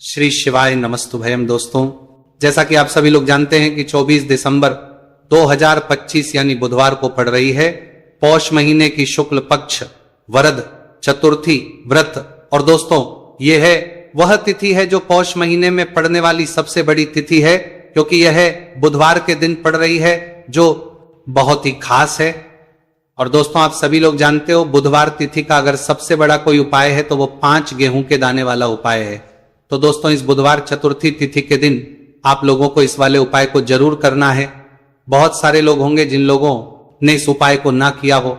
श्री शिवाय नमस्तुभयम। दोस्तों, जैसा कि आप सभी लोग जानते हैं कि 24 दिसंबर 2025 यानी बुधवार को पड़ रही है पौष महीने की शुक्ल पक्ष वरद चतुर्थी व्रत। और दोस्तों, यह है वह तिथि है जो पौष महीने में पड़ने वाली सबसे बड़ी तिथि है, क्योंकि यह बुधवार के दिन पड़ रही है जो बहुत ही खास है। और दोस्तों, आप सभी लोग जानते हो बुधवार तिथि का अगर सबसे बड़ा कोई उपाय है तो वो 5 गेहूं के दाने वाला उपाय है। तो दोस्तों, इस बुधवार चतुर्थी तिथि के दिन आप लोगों को इस वाले उपाय को जरूर करना है। बहुत सारे लोग होंगे जिन लोगों ने इस उपाय को ना किया हो,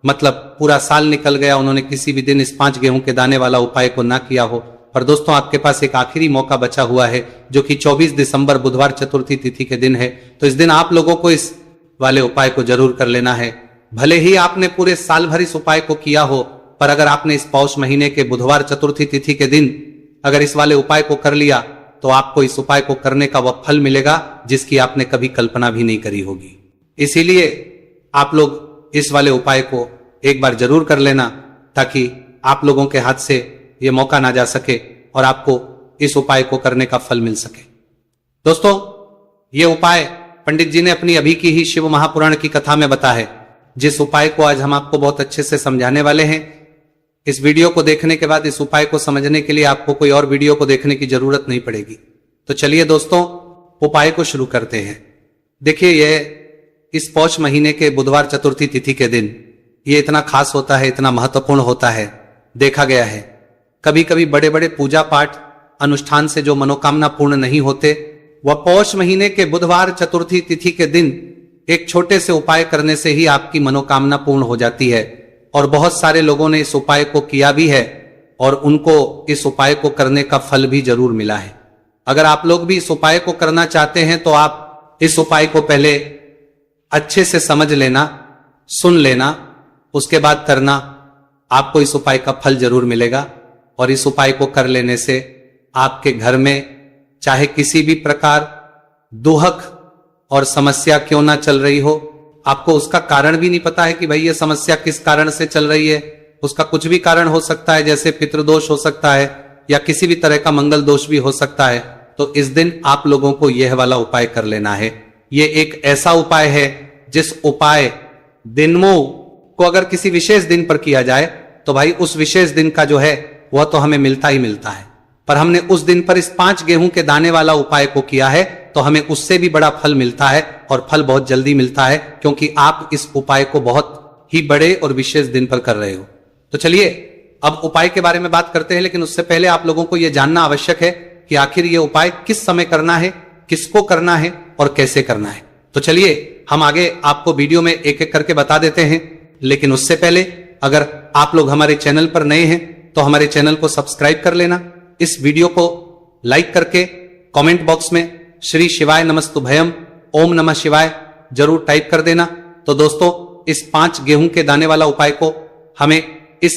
मतलब पूरा साल निकल गया, उन्होंने किसी भी दिन इस 5 गेहूं के दाने वाला उपाय को ना किया हो। पर दोस्तों, आपके पास एक आखिरी मौका बचा हुआ है जो कि 24 दिसंबर बुधवार चतुर्थी तिथि के दिन है। तो इस दिन आप लोगों को इस वाले उपाय को जरूर कर लेना है। भले ही आपने पूरे साल भर इस उपाय को किया हो, पर अगर आपने इस पौष महीने के बुधवार चतुर्थी तिथि के दिन अगर इस वाले उपाय को कर लिया तो आपको इस उपाय को करने का वह फल मिलेगा जिसकी आपने कभी कल्पना भी नहीं करी होगी। इसीलिए आप लोग इस वाले उपाय को एक बार जरूर कर लेना, ताकि आप लोगों के हाथ से यह मौका ना जा सके और आपको इस उपाय को करने का फल मिल सके। दोस्तों, यह उपाय पंडित जी ने अपनी अभी की ही शिव महापुराण की कथा में बताया है, जिस उपाय को आज हम आपको बहुत अच्छे से समझाने वाले हैं। इस वीडियो को देखने के बाद इस उपाय को समझने के लिए आपको कोई और वीडियो को देखने की जरूरत नहीं पड़ेगी। तो चलिए दोस्तों, उपाय को शुरू करते हैं। देखिए, यह इस पौष महीने के बुधवार चतुर्थी तिथि के दिन ये इतना खास होता है, इतना महत्वपूर्ण होता है। देखा गया है कभी कभी बड़े बड़े पूजा पाठ अनुष्ठान से जो मनोकामना पूर्ण नहीं होते, वह पौष महीने के बुधवार चतुर्थी तिथि के दिन एक छोटे से उपाय करने से ही आपकी मनोकामना पूर्ण हो जाती है। और बहुत सारे लोगों ने इस उपाय को किया भी है और उनको इस उपाय को करने का फल भी जरूर मिला है। अगर आप लोग भी इस उपाय को करना चाहते हैं तो आप इस उपाय को पहले अच्छे से समझ लेना, सुन लेना, उसके बाद करना। आपको इस उपाय का फल जरूर मिलेगा। और इस उपाय को कर लेने से आपके घर में चाहे किसी भी प्रकार दुहक और समस्या क्यों ना चल रही हो, आपको उसका कारण भी नहीं पता है कि भाई ये समस्या किस कारण से चल रही है। उसका कुछ भी कारण हो सकता है, जैसे पितृदोष हो सकता है या किसी भी तरह का मंगल दोष भी हो सकता है। तो इस दिन आप लोगों को यह वाला उपाय कर लेना है। ये एक ऐसा उपाय है जिस उपाय दिनों को अगर किसी विशेष दिन पर किया जाए तो भाई उस विशेष दिन का जो है वह तो हमें मिलता ही मिलता है। पर हमने उस दिन पर इस 5 गेहूं के दाने वाला उपाय को किया है तो हमें उससे भी बड़ा फल मिलता है, और फल बहुत जल्दी मिलता है, क्योंकि आप इस उपाय को बहुत ही बड़े और विशेष दिन पर कर रहे हो। तो चलिए अब उपाय के बारे में बात करते हैं, लेकिन उससे पहले आप लोगों को यह जानना आवश्यक है कि आखिर यह उपाय किस समय करना है, किसको करना है और कैसे करना है। तो चलिए हम आगे आपको वीडियो में एक एक करके बता देते हैं। लेकिन उससे पहले अगर आप लोग हमारे चैनल पर नए हैं तो हमारे चैनल को सब्सक्राइब कर लेना। इस वीडियो को लाइक करके कमेंट बॉक्स में श्री शिवाय नमस्तुभयम ओम नमः शिवाय जरूर टाइप कर देना। तो दोस्तों, इस 5 गेहूं के दाने वाला उपाय को हमें इस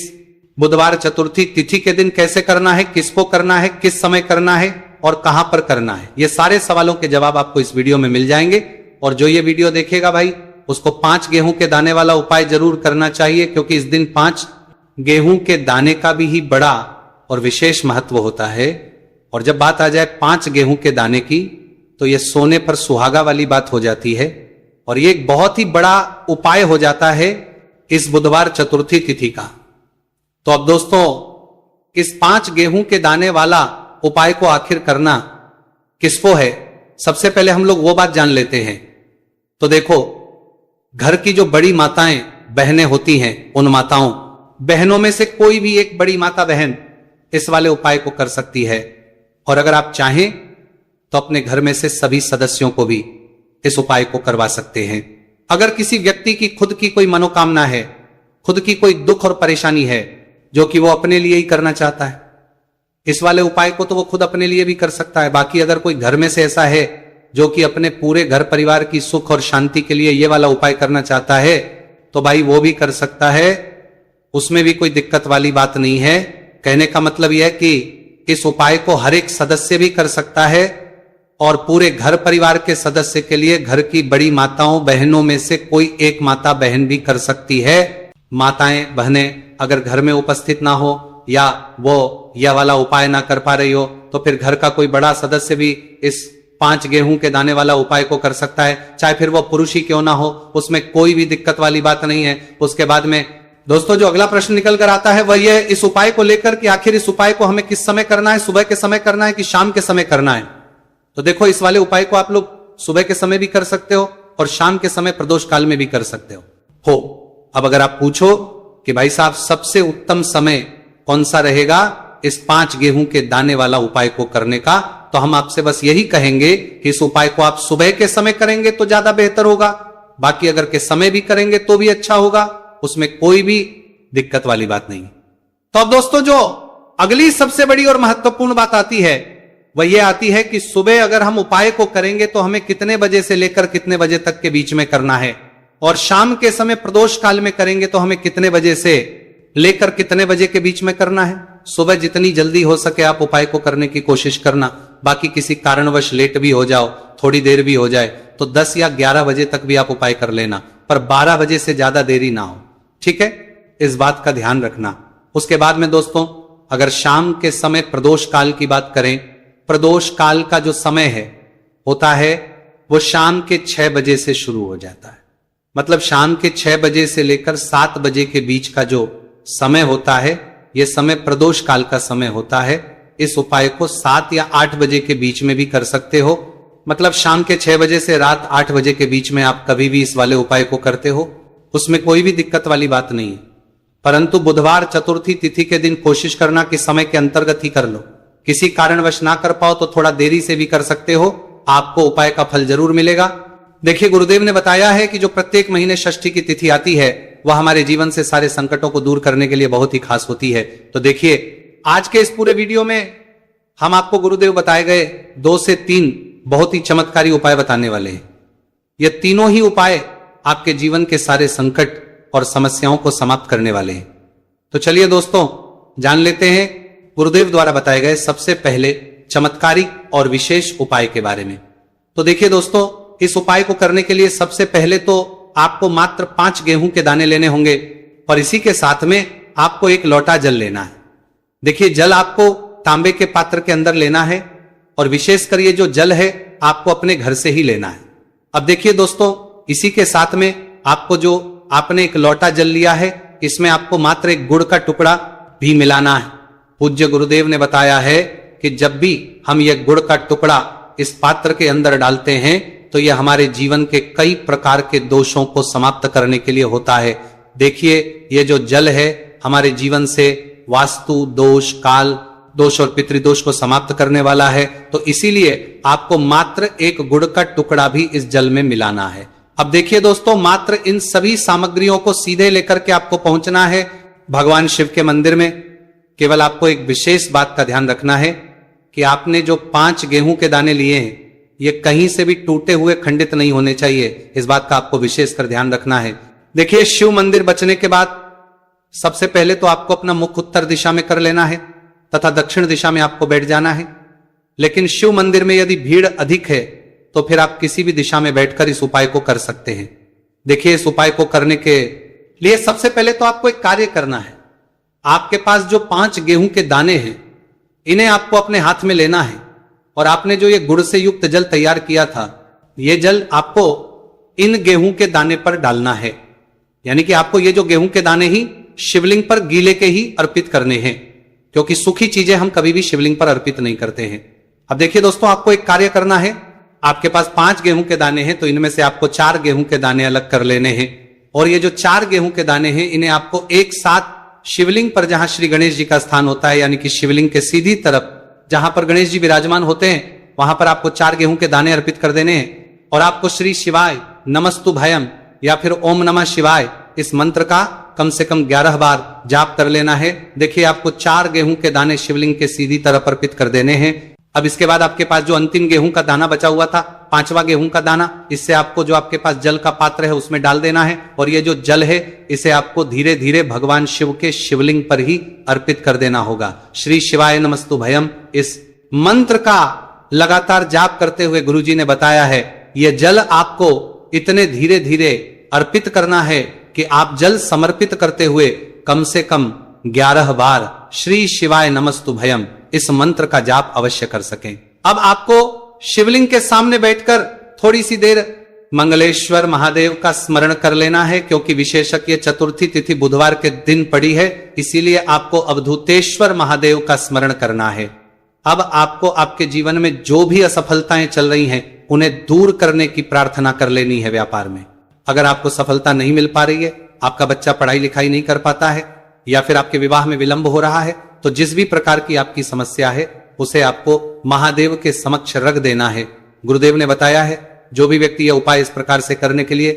बुधवार चतुर्थी तिथि के दिन कैसे करना है, किसको करना है, किस समय करना है और कहां पर करना है, ये सारे सवालों के जवाब आपको इस वीडियो में मिल जाएंगे। और जो ये वीडियो देखेगा भाई, उसको 5 गेहूं के दाने वाला उपाय जरूर करना चाहिए, क्योंकि इस दिन 5 गेहूं के दाने का भी ही बड़ा और विशेष महत्व होता है। और जब बात आ जाए 5 गेहूं के दाने की, तो यह सोने पर सुहागा वाली बात हो जाती है और ये एक बहुत ही बड़ा उपाय हो जाता है इस बुधवार चतुर्थी तिथि का। तो अब दोस्तों, इस 5 गेहूं के दाने वाला उपाय को आखिर करना किसको है, सबसे पहले हम लोग वो बात जान लेते हैं। तो देखो, घर की जो बड़ी माताएं बहनें होती हैं, उन माताओं बहनों में से कोई भी एक बड़ी माता बहन इस वाले उपाय को कर सकती है। और अगर आप चाहें तो अपने घर में से सभी सदस्यों को भी इस उपाय को करवा सकते हैं। अगर किसी व्यक्ति की खुद की कोई मनोकामना है, खुद की कोई दुख और परेशानी है जो कि वो अपने लिए ही करना चाहता है, इस वाले उपाय को तो वो खुद अपने लिए भी कर सकता है। बाकी अगर कोई घर में से ऐसा है जो कि अपने पूरे घर परिवार की सुख और शांति के लिए ये वाला उपाय करना चाहता है, तो भाई वो भी कर सकता है, उसमें भी कोई दिक्कत वाली बात नहीं है। कहने का मतलब यह है कि इस उपाय को हर एक सदस्य भी कर सकता है और पूरे घर परिवार के सदस्य के लिए घर की बड़ी माताओं बहनों में से कोई एक माता बहन भी कर सकती है। माताएं बहनें अगर घर में उपस्थित ना हो या वो यह वाला उपाय ना कर पा रही हो तो फिर घर का कोई बड़ा सदस्य भी इस 5 गेहूं के दाने वाला उपाय को कर सकता है, चाहे फिर वो पुरुष ही क्यों ना हो, उसमें कोई भी दिक्कत वाली बात नहीं है। उसके बाद में दोस्तों जो अगला प्रश्न निकल कर आता है वह यह इस उपाय को लेकर कि आखिर इस उपाय को हमें किस समय करना है, सुबह के समय करना है कि शाम के समय करना है। तो देखो, इस वाले उपाय को आप लोग सुबह के समय भी कर सकते हो और शाम के समय प्रदोष काल में भी कर सकते हो। अब अगर आप पूछो कि भाई साहब सबसे उत्तम समय कौन सा रहेगा इस 5 गेहूं के दाने वाला उपाय को करने का, तो हम आपसे बस यही कहेंगे कि इस उपाय को आप सुबह के समय करेंगे तो ज्यादा बेहतर होगा, बाकी अगर के समय भी करेंगे तो भी अच्छा होगा, उसमें कोई भी दिक्कत वाली बात नहीं। तो अब दोस्तों जो अगली सबसे बड़ी और महत्वपूर्ण बात आती है वह यह आती है कि सुबह अगर हम उपाय को करेंगे तो हमें कितने बजे से लेकर कितने बजे तक के बीच में करना है, और शाम के समय प्रदोष काल में करेंगे तो हमें कितने बजे से लेकर कितने बजे के बीच में करना है। सुबह जितनी जल्दी हो सके आप उपाय को करने की कोशिश करना, बाकी किसी कारणवश लेट भी हो जाओ, थोड़ी देर भी हो जाए तो 10 या 11 बजे तक भी आप उपाय कर लेना, पर 12 बजे से ज्यादा देरी ना हो, ठीक है, इस बात का ध्यान रखना। उसके बाद में दोस्तों अगर शाम के समय प्रदोष काल की बात करें, प्रदोष काल का जो समय है होता है वो शाम के 6 बजे से शुरू हो जाता है। मतलब शाम के 6 बजे से लेकर 7 बजे के बीच का जो समय होता है यह समय प्रदोष काल का समय होता है। इस उपाय को 7 या 8 बजे के बीच में भी कर सकते हो, मतलब शाम के 6 बजे से रात 8 बजे के बीच में आप कभी भी इस वाले उपाय को करते हो, उसमें कोई भी दिक्कत वाली बात नहीं है। परंतु बुधवार चतुर्थी तिथि के दिन कोशिश करना कि समय के अंतर्गत ही कर लो, किसी कारणवश ना कर पाओ तो थोड़ा देरी से भी कर सकते हो, आपको उपाय का फल जरूर मिलेगा। देखिए, गुरुदेव ने बताया है कि जो प्रत्येक महीने षष्ठी की तिथि आती है वह हमारे जीवन से सारे संकटों को दूर करने के लिए बहुत ही खास होती है। तो देखिए, आज के इस पूरे वीडियो में हम आपको गुरुदेव बताए गए 2 से 3 बहुत ही चमत्कारी उपाय बताने वाले हैं। ये तीनों ही उपाय आपके जीवन के सारे संकट और समस्याओं को समाप्त करने वाले हैं। तो चलिए दोस्तों, जान लेते हैं गुरुदेव द्वारा बताए गए सबसे पहले चमत्कारिक और विशेष उपाय के बारे में। तो देखिए दोस्तों, इस उपाय को करने के लिए सबसे पहले तो आपको मात्र 5 गेहूं के दाने लेने होंगे और इसी के साथ में आपको 1 लोटा जल लेना है। देखिए, जल आपको तांबे के पात्र के अंदर लेना है और विशेषकर ये जो जल है आपको अपने घर से ही लेना है। अब देखिए दोस्तों, इसी के साथ में आपको जो आपने 1 लोटा जल लिया है इसमें आपको मात्र 1 गुड़ का टुकड़ा भी मिलाना है। पूज्य गुरुदेव ने बताया है कि जब भी हम यह गुड़ का टुकड़ा इस पात्र के अंदर डालते हैं तो यह हमारे जीवन के कई प्रकार के दोषों को समाप्त करने के लिए होता है। देखिए, ये जो जल है हमारे जीवन से वास्तु दोष, काल दोष और पितृदोष को समाप्त करने वाला है, तो इसीलिए आपको मात्र 1 गुड़ का टुकड़ा भी इस जल में मिलाना है। अब देखिए दोस्तों, मात्र इन सभी सामग्रियों को सीधे लेकर के आपको पहुंचना है भगवान शिव के मंदिर में। केवल आपको एक विशेष बात का ध्यान रखना है कि आपने जो 5 गेहूं के दाने लिए हैं ये कहीं से भी टूटे हुए खंडित नहीं होने चाहिए, इस बात का आपको विशेषकर ध्यान रखना है। देखिए, शिव मंदिर बचने के बाद सबसे पहले तो आपको अपना मुख उत्तर दिशा में कर लेना है तथा दक्षिण दिशा में आपको बैठ जाना है। लेकिन शिव मंदिर में यदि भीड़ अधिक है तो फिर आप किसी भी दिशा में बैठकर इस उपाय को कर सकते हैं। देखिए, इस उपाय को करने के लिए सबसे पहले तो आपको एक कार्य करना है। आपके पास जो 5 गेहूं के दाने हैं इन्हें आपको अपने हाथ में लेना है और आपने जो ये गुड़ से युक्त जल तैयार किया था ये जल आपको इन गेहूं के दाने पर डालना है। यानी कि आपको ये जो गेहूं के दाने ही शिवलिंग पर गीले के ही अर्पित करने हैं, क्योंकि सूखी चीजें हम कभी भी शिवलिंग पर अर्पित नहीं करते हैं। अब देखिए दोस्तों, आपको एक कार्य करना है। आपके पास 5 गेहूं के दाने हैं तो इनमें से आपको 4 गेहूं के दाने अलग कर लेने हैं और ये जो 4 गेहूं के दाने हैं इन्हें आपको एक साथ शिवलिंग पर, जहां श्री गणेश जी का स्थान होता है, यानी कि शिवलिंग के सीधी तरफ जहां पर गणेश जी विराजमान होते हैं वहां पर आपको 4 गेहूं के दाने अर्पित कर देने हैं और आपको श्री शिवाय नमस्तु भयम या फिर ओम नमः शिवाय इस मंत्र का कम से कम 11 बार जाप कर लेना है। देखिए, आपको 4 गेहूं के दाने शिवलिंग के सीधी तरफ अर्पित कर देने हैं। अब इसके बाद आपके पास जो अंतिम गेहूं का दाना बचा हुआ था, 5वां गेहूं का दाना, इससे आपको जो आपके पास जल का पात्र है उसमें डाल देना है और ये जो जल है इसे आपको धीरे धीरे भगवान शिव के शिवलिंग पर ही अर्पित कर देना होगा। श्री शिवाय नमस्तु भयम इस मंत्र का लगातार जाप करते हुए गुरुजी ने बताया है यह जल आपको इतने धीरे धीरे अर्पित करना है कि आप जल समर्पित करते हुए कम से कम 11 बार श्री शिवाय नमस्तु भयम इस मंत्र का जाप अवश्य कर सकें। अब आपको शिवलिंग के सामने बैठकर थोड़ी सी देर मंगलेश्वर महादेव का स्मरण कर लेना है, क्योंकि विशेषक ये चतुर्थी तिथि बुधवार के दिन पड़ी है, इसीलिए आपको अवधूतेश्वर महादेव का स्मरण करना है। अब आपको आपके जीवन में जो भी असफलताएं चल रही हैं उन्हें दूर करने की प्रार्थना कर लेनी है। व्यापार में अगर आपको सफलता नहीं मिल पा रही है, आपका बच्चा पढ़ाई लिखाई नहीं कर पाता है, या फिर आपके विवाह में विलंब हो रहा है, तो जिस भी प्रकार की आपकी समस्या है उसे आपको महादेव के समक्ष रख देना है। गुरुदेव ने बताया है जो भी व्यक्ति यह उपाय इस प्रकार से करने के लिए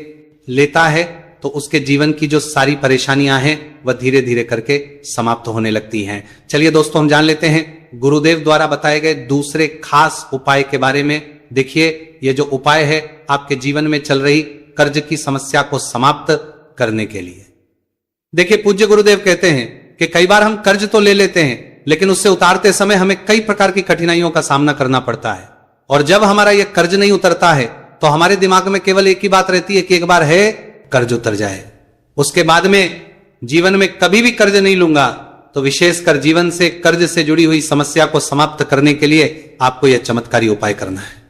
लेता है तो उसके जीवन की जो सारी परेशानियां हैं वह धीरे धीरे करके समाप्त होने लगती हैं। चलिए दोस्तों, हम जान लेते हैं गुरुदेव द्वारा बताए गए दूसरे खास उपाय के बारे में। देखिए, यह जो उपाय है आपके जीवन में चल रही कर्ज की समस्या को समाप्त करने के लिए। देखिए, पूज्य गुरुदेव कहते हैं कि कई बार हम कर्ज तो ले लेते हैं, लेकिन उससे उतारते समय हमें कई प्रकार की कठिनाइयों का सामना करना पड़ता है। और जब हमारा यह कर्ज नहीं उतरता है तो हमारे दिमाग में केवल एक ही बात रहती है कि एक बार है कर्ज उतर जाए, उसके बाद में जीवन में कभी भी कर्ज नहीं लूंगा। तो विशेषकर जीवन से कर्ज से जुड़ी हुई समस्या को समाप्त करने के लिए आपको यह चमत्कारी उपाय करना है।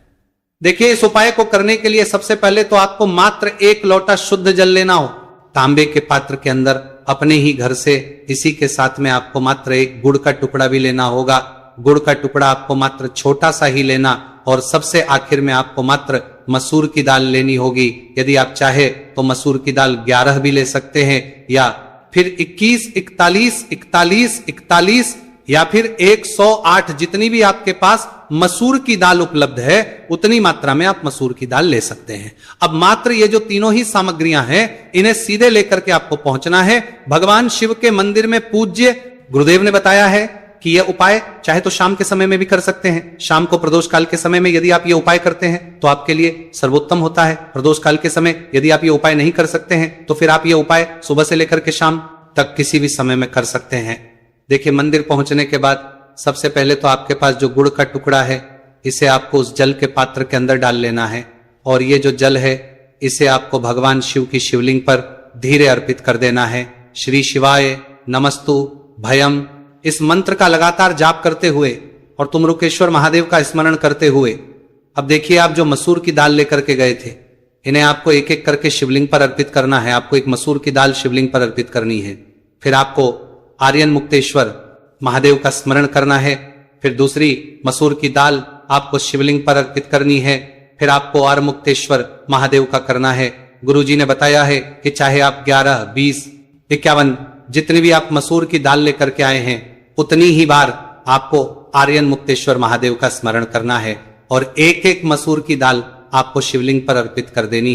देखिए, इस उपाय को करने के लिए सबसे पहले तो आपको मात्र 1 लोटा शुद्ध जल लेना हो, तांबे के पात्र के अंदर अपने ही घर से। इसी के साथ में आपको मात्र 1 गुड़ का टुकड़ा भी लेना होगा। गुड़ का टुकड़ा आपको मात्र छोटा सा ही लेना, और सबसे आखिर में आपको मात्र मसूर की दाल लेनी होगी। यदि आप चाहे तो मसूर की दाल 11 भी ले सकते हैं, या फिर 21, 41, 41, 41 या फिर 108, जितनी भी आपके पास मसूर की दाल उपलब्ध है उतनी मात्रा में आप मसूर की दाल ले सकते हैं। अब मात्र ये जो तीनों ही सामग्रियां हैं इन्हें सीधे लेकर के आपको पहुंचना है भगवान शिव के मंदिर में। पूज्य गुरुदेव ने बताया है कि यह उपाय चाहे तो शाम के समय में भी कर सकते हैं। शाम को प्रदोष काल के समय में यदि आप ये उपाय करते हैं तो आपके लिए सर्वोत्तम होता है। प्रदोष काल के समय यदि आप ये उपाय नहीं कर सकते हैं तो फिर आप ये उपाय सुबह से लेकर के शाम तक किसी भी समय में कर सकते हैं। देखिए, मंदिर पहुंचने के बाद सबसे पहले तो आपके पास जो गुड़ का टुकड़ा है इसे आपको उस जल के पात्र के अंदर डाल लेना है, और ये जो जल है इसे आपको भगवान शिव की शिवलिंग पर धीरे अर्पित कर देना है। श्री शिवाय नमस्तु भयम, इस मंत्र का लगातार जाप करते हुए और तुमरुकेश्वर महादेव का स्मरण करते हुए। अब देखिए, आप जो मसूर की दाल लेकर के गए थे इन्हें आपको एक एक करके शिवलिंग पर अर्पित करना है। आपको एक मसूर की दाल शिवलिंग पर अर्पित करनी है, फिर आपको आर्यन मुक्तेश्वर महादेव का स्मरण करना है, फिर दूसरी मसूर की दाल आपको शिवलिंग पर अर्पित करनी है, फिर आपको आर मुक्तेश्वर महादेव का करना है। गुरुजी ने बताया है कि चाहे आप 11, 20, 51 जितनी भी आप मसूर की दाल लेकर के आए हैं उतनी ही बार आपको आर्यन मुक्तेश्वर महादेव का स्मरण करना है, और एक एक मसूर की दाल आपको शिवलिंग पर अर्पित कर देनी है।